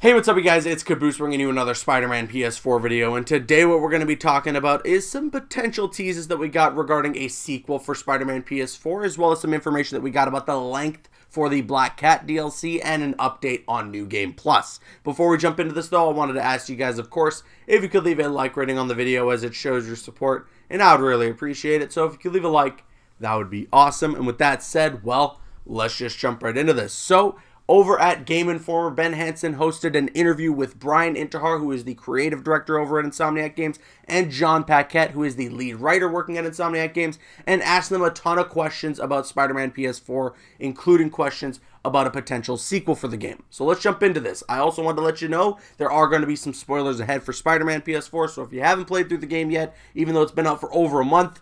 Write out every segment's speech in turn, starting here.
Hey, what's up you guys, it's Caboose bringing you another Spider-Man PS4 video, and today what we're going to be talking about is some potential teases that we got regarding a sequel for Spider-Man PS4, as well as some information that we got about the length for the Cat DLC, and an update on New Game Plus. Before we jump into this though, I wanted to ask you guys, of course, if you could leave a like rating on the video as it shows your support, and I would really appreciate it, so if you could leave a like, that would be awesome. And with that said, well, let's just jump right into this. So, over at Game Informer, Ben Hansen hosted an interview with Bryan, who is the creative director over at Insomniac Games, and John Paquette, who is the lead writer working at Insomniac Games, and asked them a ton of questions about Spider-Man PS4, including questions about a potential sequel for the game. So let's jump into this. I also wanted to let you know there are going to be some spoilers ahead for Spider-Man PS4, so if you haven't played through the game yet, even though it's been out for over a month,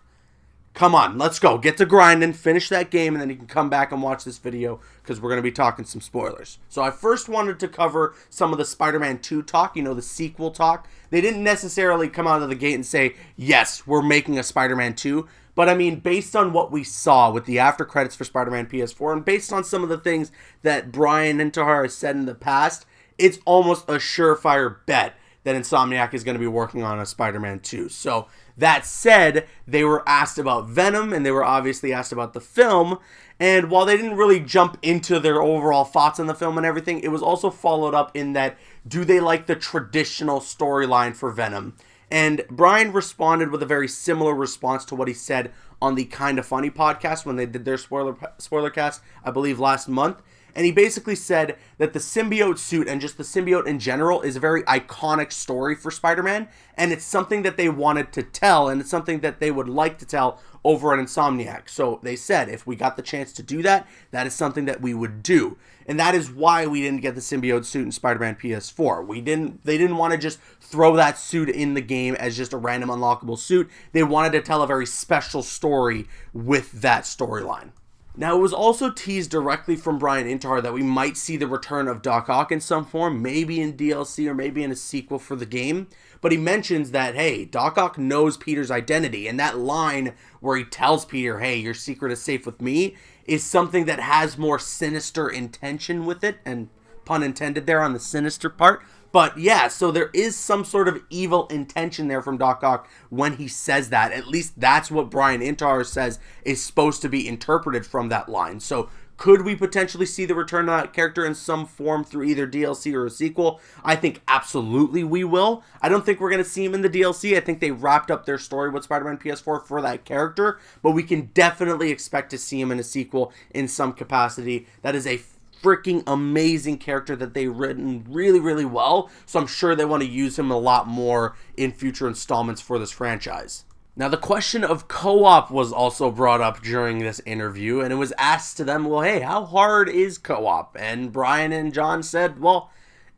come on, let's go. Get to grinding, finish that game, and then you can come back and watch this video because we're going to be talking some spoilers. So I first wanted to cover some of the Spider-Man 2 talk, the sequel talk. They didn't necessarily come out of the gate and say, yes, we're making a Spider-Man 2. But I mean, based on what we saw with the after credits for Spider-Man PS4, and based on some of the things that Bryan Intihar has said in the past, it's almost a surefire bet that Insomniac is going to be working on a Spider-Man 2. So, that said, they were asked about Venom, and they were obviously asked about the film, and while they didn't really jump into their overall thoughts on the film and everything, it was also followed up in that, do they like the traditional storyline for Venom? And Bryan responded with a very similar response to what he said on the Kinda Funny podcast when they did their spoiler cast, I believe last month. And he basically said that the symbiote suit and just the symbiote in general is a very iconic story for Spider-Man, and it's something that they wanted to tell, and it's something that they would like to tell over at Insomniac. So they said if we got the chance to do that, that is something that we would do. And that is why we didn't get the symbiote suit in Spider-Man PS4. They didn't want to just throw that suit in the game as just a random unlockable suit. They wanted to tell a very special story with that storyline. Now, it was also teased directly from Bryan Intihar that we might see the return of Doc Ock in some form, maybe in DLC or maybe in a sequel for the game. But he mentions that, hey, Doc Ock knows Peter's identity, and that line where he tells Peter, hey, your secret is safe with me, is something that has more sinister intention with it, and pun intended there on the sinister part. But yeah, so there is some sort of evil intention there from Doc Ock when he says that. At least that's what Bryan Intihar says is supposed to be interpreted from that line. So could we potentially see the return of that character in some form through either DLC or a sequel? I think absolutely we will. I don't think we're going to see him in the DLC. I think they wrapped up their story with Spider-Man PS4 for that character. But we can definitely expect to see him in a sequel in some capacity. That is a freaking amazing character that they've written really, really well. So I'm sure they want to use him a lot more in future installments for this franchise. Now, the question of co-op was also brought up during this interview, and it was asked to them, well, hey, how hard is co-op? And Bryan and John said, well,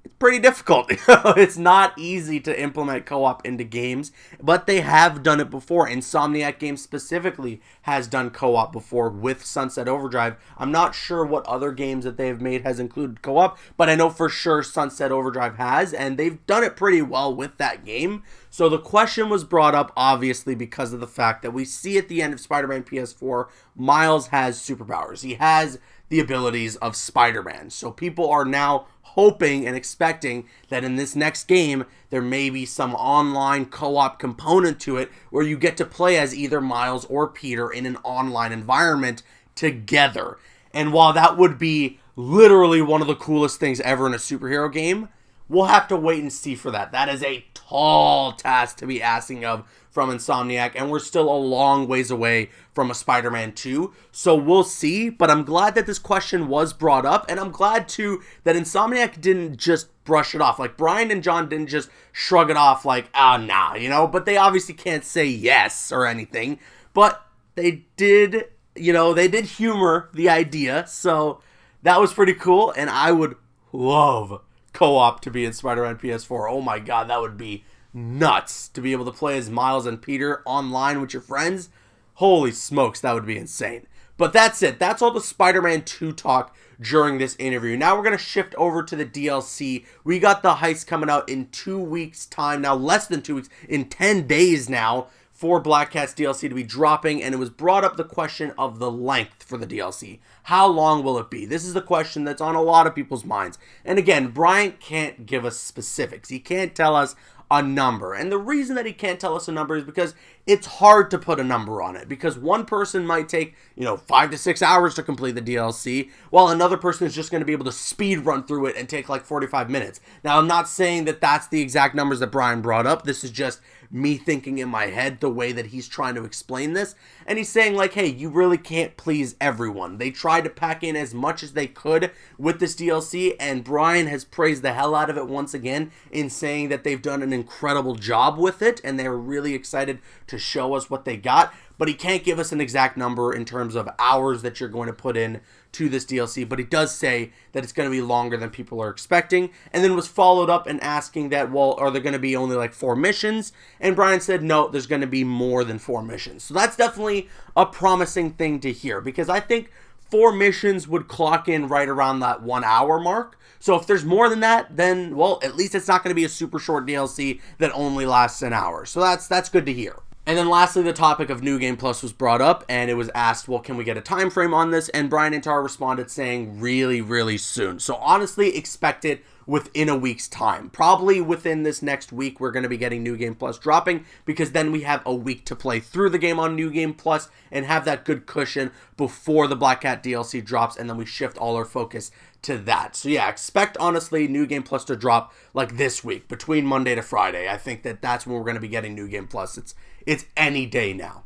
it's pretty difficult. It's not easy to implement co-op into games, but they have done it before. Insomniac Games specifically has done co-op before with Sunset Overdrive. I'm not sure what other games that they've made has included co-op, but I know for sure Sunset Overdrive has, and they've done it pretty well with that game. So the question was brought up, obviously, because of the fact that we see at the end of Spider-Man PS4, Miles has superpowers. He has the abilities of Spider-Man. So people are now hoping and expecting that in this next game, there may be some online co-op component to it where you get to play as either Miles or Peter in an online environment together. And while that would be literally one of the coolest things ever in a superhero game, we'll have to wait and see for that. That is a tall task to be asking of from Insomniac, and we're still a long ways away from a Spider-Man 2, so we'll see. But I'm glad that this question was brought up, and I'm glad too that Insomniac didn't just brush it off. Like, Bryan and John didn't just shrug it off like, nah, but they obviously can't say yes or anything, but they did, they did humor the idea, so that was pretty cool, and I would love co-op to be in Spider-Man PS4. Oh my god, that would be nuts to be able to play as Miles and Peter online with your friends. Holy smokes, that would be insane. But that's it. That's all the Spider-Man 2 talk during this interview. Now we're going to shift over to the DLC. We got the heist coming out in 2 weeks' time. Now, less than 2 weeks, in 10 days now, for Black Cat's DLC to be dropping, and it was brought up the question of the length for the DLC. How long will it be? This is the question that's on a lot of people's minds. And again, Bryan can't give us specifics. He can't tell us a number. And the reason that he can't tell us a number is because it's hard to put a number on it, because one person might take, 5 to 6 hours to complete the DLC, while another person is just going to be able to speed run through it and take like 45 minutes. Now, I'm not saying that that's the exact numbers that Bryan brought up. This is just me thinking in my head the way that he's trying to explain this. And he's saying like, hey, you really can't please everyone. They tried to pack in as much as they could with this DLC, and Bryan has praised the hell out of it once again in saying that they've done an incredible job with it, and they're really excited to show us what they got. But he can't give us an exact number in terms of hours that you're going to put in to this DLC, but he does say that it's going to be longer than people are expecting, and then was followed up and asking that, well, are there going to be only like 4 missions? And Bryan said, no, there's going to be more than 4 missions. So that's definitely a promising thing to hear, because I think 4 missions would clock in right around that 1 hour mark. So if there's more than that, then, well, at least it's not going to be a super short DLC that only lasts an hour. So that's good to hear. And then lastly, the topic of New Game Plus was brought up, and it was asked, well, can we get a time frame on this? And Bryan Intihar responded saying really, really soon. So honestly, expect it within a week's time. Probably within this next week, we're going to be getting New Game Plus dropping, because then we have a week to play through the game on New Game Plus and have that good cushion before the Black Cat DLC drops, and then we shift all our focus to that. So yeah, expect honestly New Game Plus to drop like this week, between Monday to Friday. I think that's when we're going to be getting New Game Plus. It's any day now.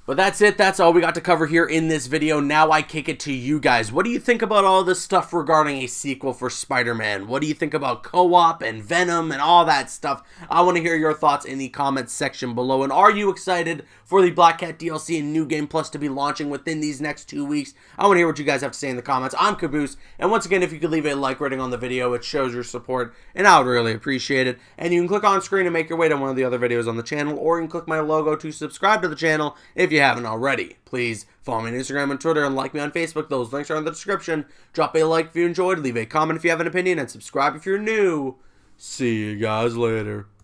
But that's it. That's all we got to cover here in this video. Now I kick it to you guys. What do you think about all this stuff regarding a sequel for Spider-Man? What do you think about co-op and Venom and all that stuff? I want to hear your thoughts in the comments section below. And are you excited for the Black Cat DLC and New Game Plus to be launching within these next 2 weeks? I want to hear what you guys have to say in the comments. I'm Caboose, and once again, if you could leave a like rating on the video, it shows your support, and I would really appreciate it. And you can click on screen to make your way to one of the other videos on the channel, or you can click my logo to subscribe to the channel if you haven't already. Please follow me on Instagram and Twitter, and like me on Facebook. Those links are in the description. Drop a like if you enjoyed, leave a comment if you have an opinion, and subscribe if you're new. See you guys later.